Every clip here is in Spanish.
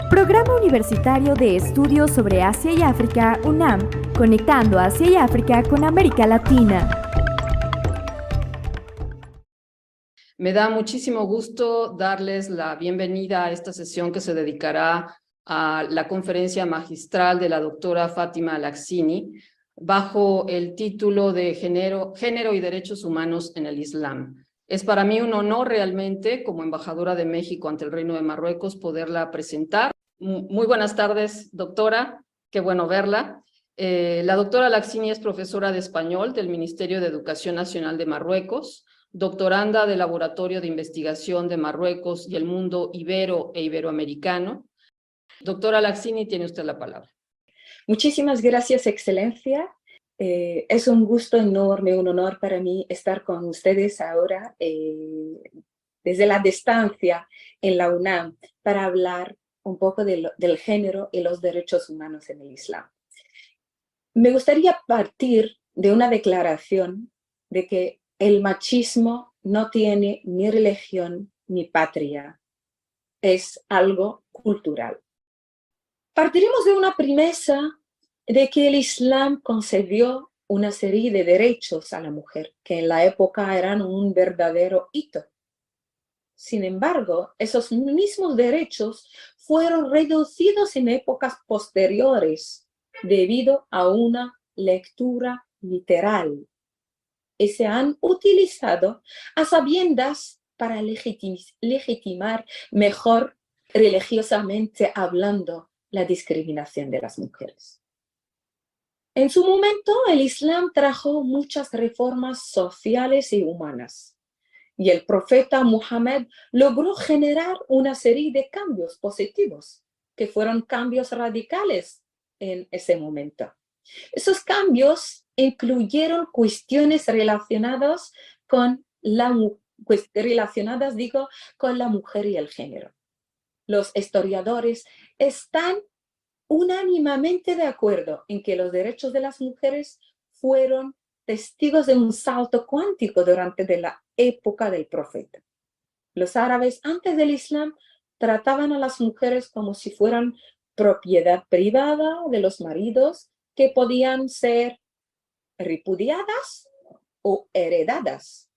Programa Universitario de Estudios sobre Asia y África, UNAM, conectando Asia y África con América Latina. Me da muchísimo gusto darles la bienvenida a esta sesión que se dedicará a la conferencia magistral de la doctora Fátima Lakhshini, bajo el título de Género y Derechos Humanos en el Islam. Es para mí un honor realmente, como embajadora de México ante el Reino de Marruecos, poderla presentar. Muy buenas tardes, doctora, qué bueno verla. La doctora Lakhshini es profesora de español del Ministerio de Educación Nacional de Marruecos, doctoranda del Laboratorio de Investigación de Marruecos y el Mundo Ibero e Iberoamericano. Doctora Lakhshini, tiene usted la palabra. Muchísimas gracias, Excelencia. Es un gusto enorme, un honor para mí estar con ustedes ahora desde la distancia en la UNAM para hablar un poco del género y los derechos humanos en el Islam. Me gustaría partir de una declaración de que el machismo no tiene ni religión ni patria, es algo cultural. Partiremos de una premisa de que el Islam concedió una serie de derechos a la mujer, que en la época eran un verdadero hito. Sin embargo, esos mismos derechos fueron reducidos en épocas posteriores debido a una lectura literal y se han utilizado a sabiendas para legitimar mejor religiosamente hablando la discriminación de las mujeres. En su momento, el Islam trajo muchas reformas sociales y humanas, y el profeta Muhammad logró generar una serie de cambios positivos, que fueron cambios radicales en ese momento. Esos cambios incluyeron cuestiones relacionadas con la mujer y el género. Los historiadores están unánimemente de acuerdo en que los derechos de las mujeres fueron testigos de un salto cuántico durante la época del profeta. Los árabes antes del Islam trataban a las mujeres como si fueran propiedad privada de los maridos que podían ser repudiadas o heredadas.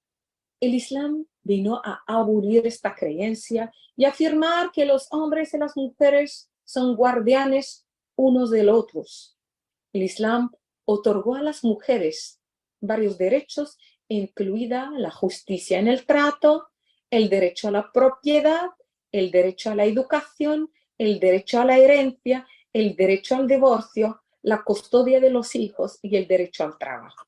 El Islam vino a abolir esta creencia y afirmar que los hombres y las mujeres son guardianes unos de los otros. El Islam otorgó a las mujeres varios derechos, incluida la justicia en el trato, el derecho a la propiedad, el derecho a la educación, el derecho a la herencia, el derecho al divorcio, la custodia de los hijos y el derecho al trabajo.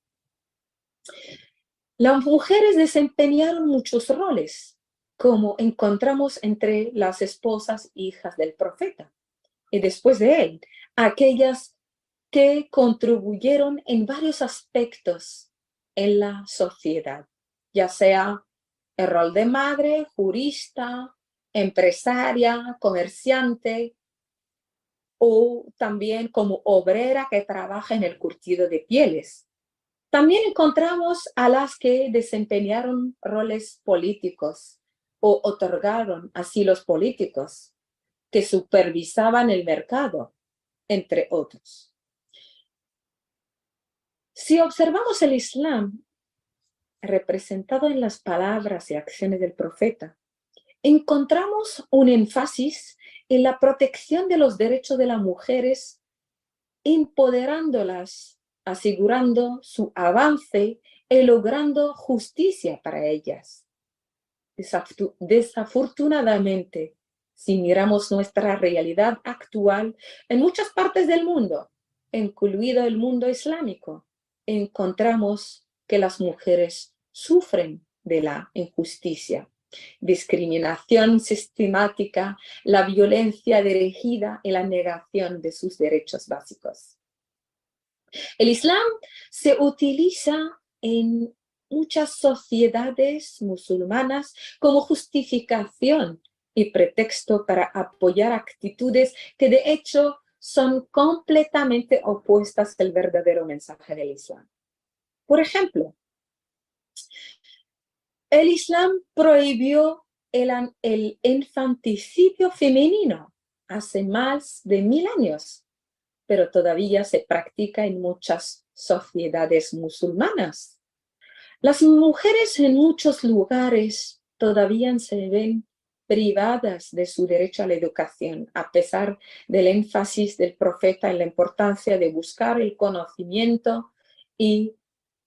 Las mujeres desempeñaron muchos roles, como encontramos entre las esposas e hijas del profeta, y después de él, aquellas que contribuyeron en varios aspectos en la sociedad, ya sea el rol de madre, jurista, empresaria, comerciante, o también como obrera que trabaja en el curtido de pieles. También encontramos a las que desempeñaron roles políticos o otorgaron asilos políticos, que supervisaban el mercado, entre otros. Si observamos el Islam representado en las palabras y acciones del profeta, encontramos un énfasis en la protección de los derechos de las mujeres, empoderándolas, asegurando su avance y logrando justicia para ellas. Desafortunadamente, si miramos nuestra realidad actual en muchas partes del mundo, incluido el mundo islámico, encontramos que las mujeres sufren de la injusticia, discriminación sistemática, la violencia dirigida y la negación de sus derechos básicos. El Islam se utiliza en muchas sociedades musulmanas como justificación y pretexto para apoyar actitudes que de hecho son completamente opuestas al verdadero mensaje del Islam. Por ejemplo, el Islam prohibió el infanticidio femenino hace más de 1000 años, pero todavía se practica en muchas sociedades musulmanas. Las mujeres en muchos lugares todavía se ven privadas de su derecho a la educación, a pesar del énfasis del profeta en la importancia de buscar el conocimiento y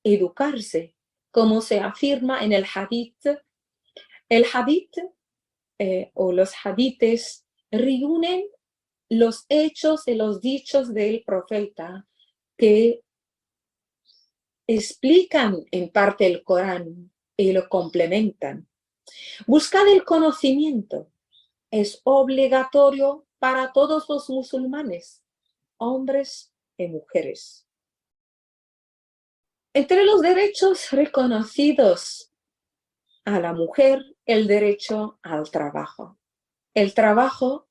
educarse, como se afirma en el hadith. El hadith o los hadiths reúnen los hechos y los dichos del profeta que explican en parte el Corán y lo complementan. Buscar el conocimiento es obligatorio para todos los musulmanes, hombres y mujeres. Entre los derechos reconocidos a la mujer, el derecho al trabajo. El trabajo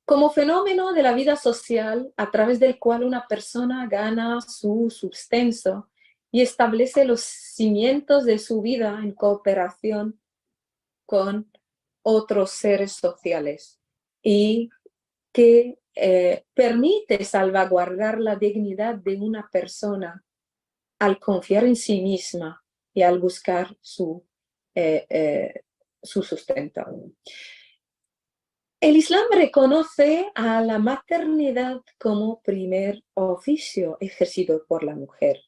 como fenómeno de la vida social a través del cual una persona gana su sustento y establece los cimientos de su vida en cooperación con otros seres sociales y que permite salvaguardar la dignidad de una persona al confiar en sí misma y al buscar su sustento. El Islam reconoce a la maternidad como primer oficio ejercido por la mujer,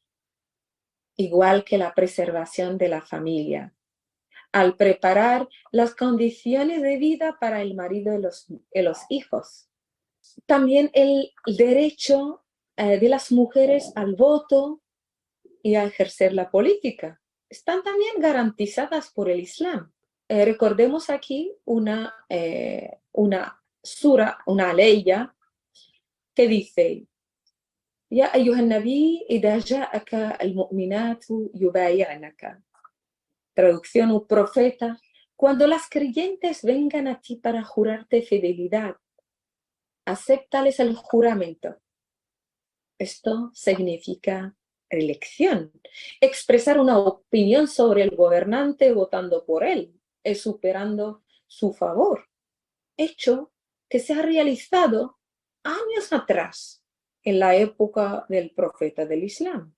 igual que la preservación de la familia, al preparar las condiciones de vida para el marido y los hijos. También el derecho de las mujeres al voto y a ejercer la política están también garantizadas por el Islam. Recordemos aquí una sura, una ley que dice: Ya ayyuhan nabi, idha ja'aka al-mu'minatu yubayi'naka. Traducción: un profeta, cuando las creyentes vengan a ti para jurarte fidelidad, acéptales el juramento. Esto significa elección, expresar una opinión sobre el gobernante votando por él, superando su favor, hecho que se ha realizado años atrás, en la época del profeta del Islam.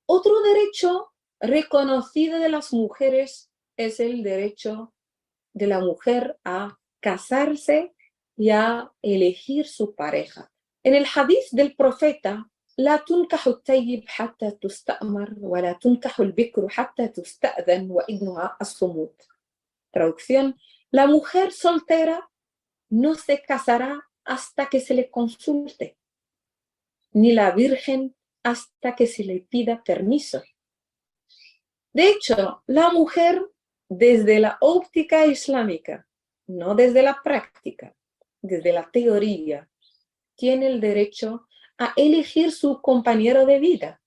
Otro derecho reconocido de las mujeres es el derecho de la mujer a casarse y a elegir su pareja. En el hadith del profeta: La tunkahu at-tayyib hatta tusta'mar wa la tunkahu al-bikru hatta tusta'dhan wa idnuha as-sumut. Traducción: la mujer soltera no se casará hasta que se le consulte, ni la virgen hasta que se le pida permiso. De hecho, la mujer, desde la óptica islámica, no desde la práctica, desde la teoría, tiene el derecho a elegir su compañero de vida,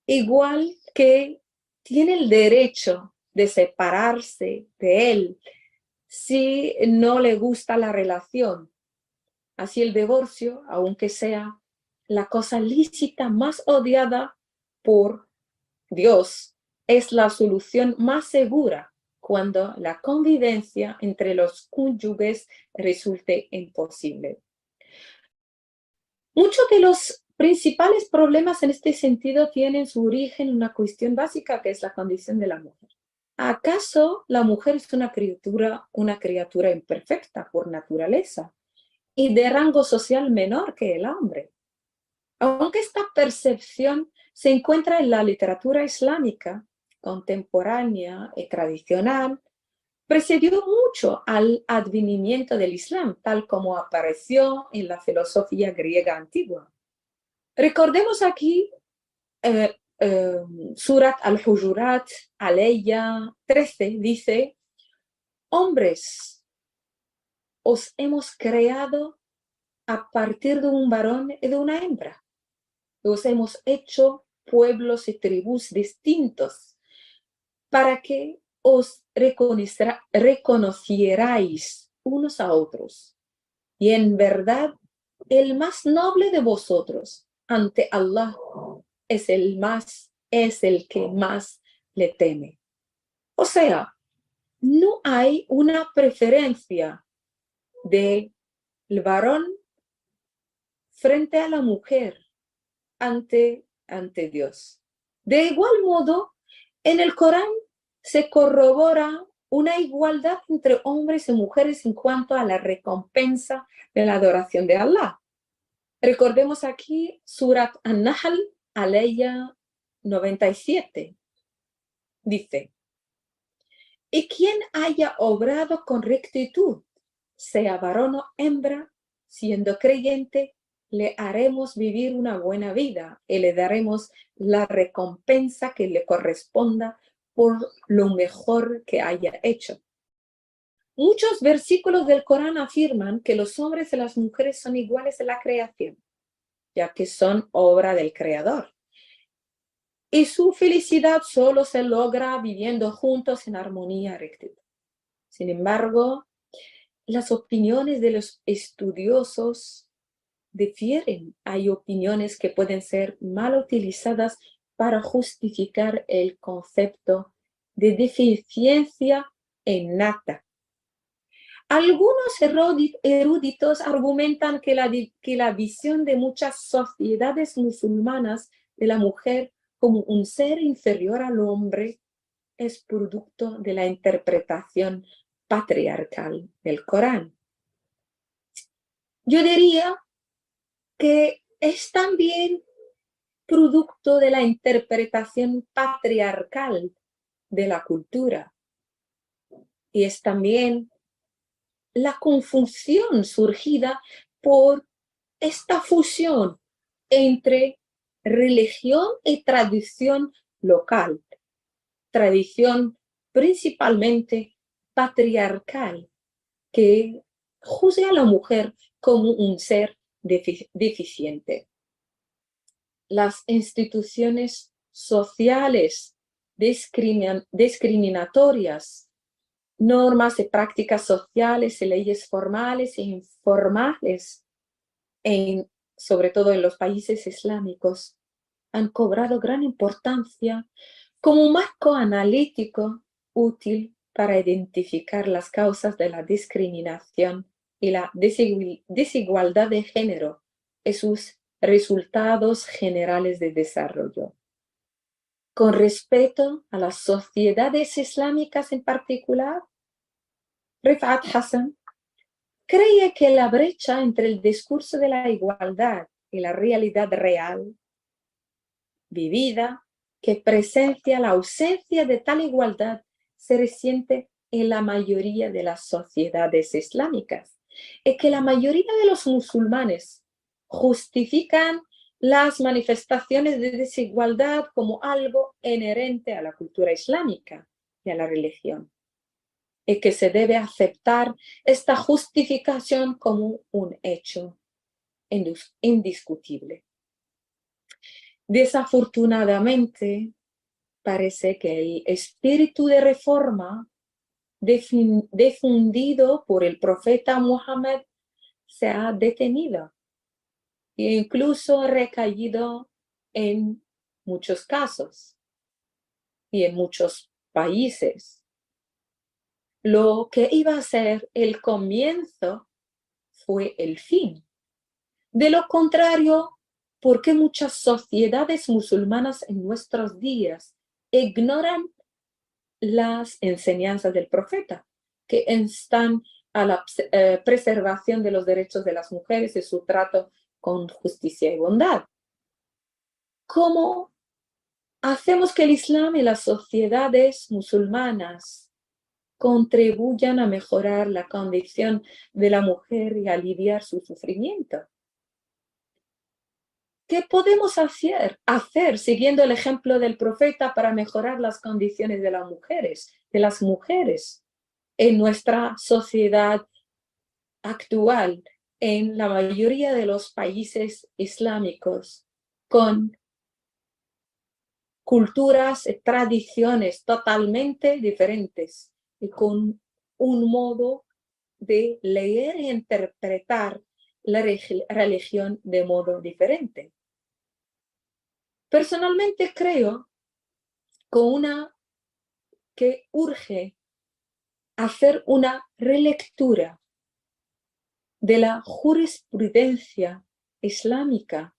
igual que tiene el derecho de separarse de él si no le gusta la relación. Así el divorcio, aunque sea la cosa lícita más odiada por Dios, es la solución más segura cuando la convivencia entre los cónyuges resulte imposible. Muchos de los principales problemas en este sentido tienen su origen en una cuestión básica, que es la condición de la mujer. ¿Acaso la mujer es una criatura imperfecta por naturaleza y de rango social menor que el hombre? Aunque esta percepción se encuentra en la literatura islámica contemporánea y tradicional, precedió mucho al advenimiento del Islam, tal como apareció en la filosofía griega antigua. Recordemos aquí Surat al-Hujurat, Aleya 13, dice: hombres, os hemos creado a partir de un varón y de una hembra. Os hemos hecho pueblos y tribus distintos para que os reconocierais unos a otros. Y en verdad, el más noble de vosotros ante Allah es el que más le teme. O sea, no hay una preferencia del varón frente a la mujer ante Dios. De igual modo, en el Corán se corrobora una igualdad entre hombres y mujeres en cuanto a la recompensa de la adoración de Allah. Recordemos aquí Surat An-Nahl, aleya 97. Dice: y quien haya obrado con rectitud, sea varón o hembra, siendo creyente, le haremos vivir una buena vida y le daremos la recompensa que le corresponda por lo mejor que haya hecho. Muchos versículos del Corán afirman que los hombres y las mujeres son iguales en la creación, ya que son obra del Creador. Y su felicidad solo se logra viviendo juntos en armonía y rectitud. Sin embargo, las opiniones de los estudiosos difieren. Hay opiniones que pueden ser mal utilizadas para justificar el concepto de deficiencia innata. Algunos eruditos argumentan que la visión de muchas sociedades musulmanas de la mujer como un ser inferior al hombre es producto de la interpretación patriarcal del Corán. Yo diría que es también producto de la interpretación patriarcal de la cultura y es también la confusión surgida por esta fusión entre religión y tradición local, tradición principalmente patriarcal, que juzga a la mujer como un ser deficiente. Las instituciones sociales discriminatorias, normas y prácticas sociales y leyes formales e informales, sobre todo en los países islámicos, han cobrado gran importancia como un marco analítico útil para identificar las causas de la discriminación y la desigualdad de género y sus resultados generales de desarrollo. Con respecto a las sociedades islámicas en particular, Rifat Hassan cree que la brecha entre el discurso de la igualdad y la realidad real vivida, que presencia la ausencia de tal igualdad, se resiente en la mayoría de las sociedades islámicas, y que la mayoría de los musulmanes justifican las manifestaciones de desigualdad como algo inherente a la cultura islámica y a la religión, y que se debe aceptar esta justificación como un hecho indiscutible. Desafortunadamente, parece que el espíritu de reforma difundido por el profeta Muhammad se ha detenido e incluso ha recaído en muchos casos y en muchos países. Lo que iba a ser el comienzo fue el fin. De lo contrario, ¿por qué muchas sociedades musulmanas en nuestros días ignoran las enseñanzas del profeta, que están a la preservación de los derechos de las mujeres y su trato con justicia y bondad? ¿Cómo hacemos que el Islam y las sociedades musulmanas contribuyan a mejorar la condición de la mujer y aliviar su sufrimiento? ¿Qué podemos hacer siguiendo el ejemplo del profeta para mejorar las condiciones de las mujeres en nuestra sociedad actual, en la mayoría de los países islámicos, con culturas y tradiciones totalmente diferentes y con un modo de leer e interpretar la religión de modo diferente? Personalmente creo que urge hacer una relectura de la jurisprudencia islámica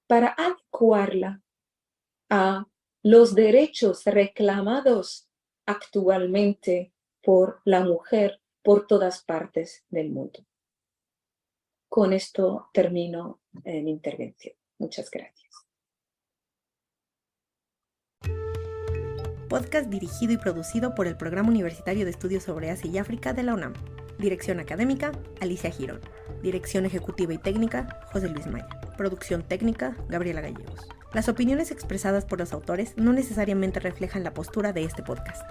para adecuarla a los derechos reclamados actualmente por la mujer por todas partes del mundo. Con esto termino mi intervención. Muchas gracias. Podcast dirigido y producido por el Programa Universitario de Estudios sobre Asia y África de la UNAM. Dirección académica, Alicia Girón. Dirección ejecutiva y técnica, José Luis Maya. Producción técnica, Gabriela Gallegos. Las opiniones expresadas por los autores no necesariamente reflejan la postura de este podcast.